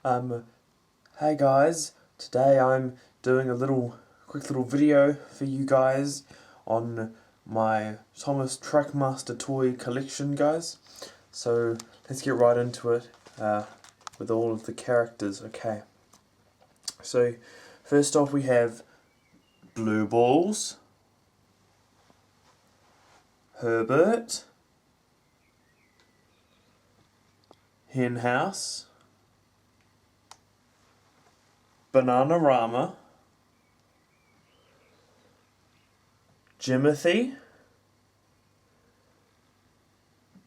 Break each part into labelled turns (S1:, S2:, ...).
S1: Um, hey guys, today I'm doing a quick little video for you guys on my Thomas TRACKMASTER toy collection, guys. So let's get right into it with all of the characters. Okay. So first off we have Blue Balls, Herbert, Hen House, Bananarama, Jimothy,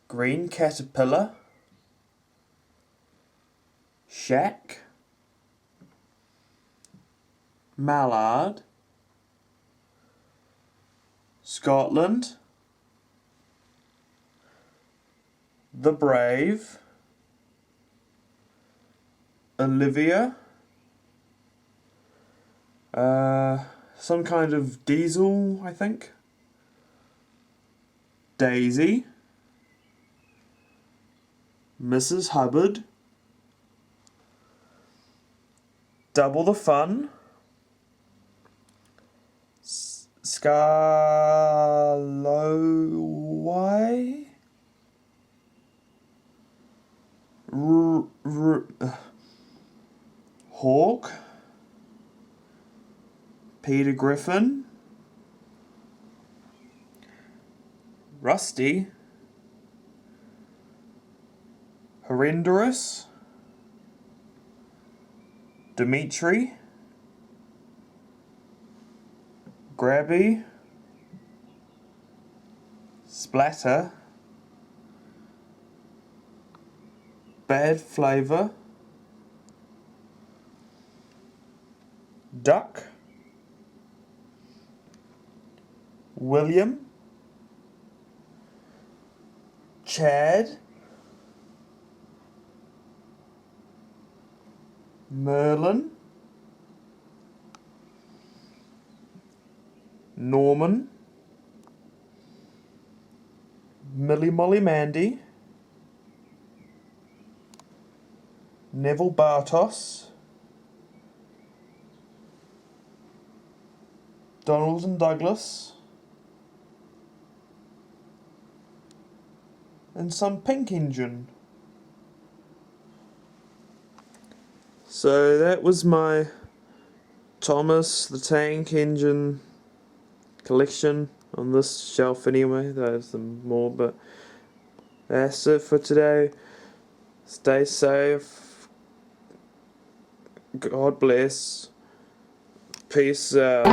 S1: Green Caterpillar, Shack, Mallard, Scotland, The Brave, Olivia, some kind of diesel, I think, Daisy, Mrs. Hubbard, Double the Fun, Scarloway, Hawk, Peter Griffin, Rusty, Horrendous, Dimitri, Grabby, Splatter, Bad Flavour, Duck, William, Chad, Merlin, Norman, Millie Molly Mandy, Neville Bartos, Donald and Douglas, and some Pink Engine. So that was my Thomas the Tank Engine collection on this shelf anyway. There's some more, but that's it for today. Stay safe. God bless. Peace out.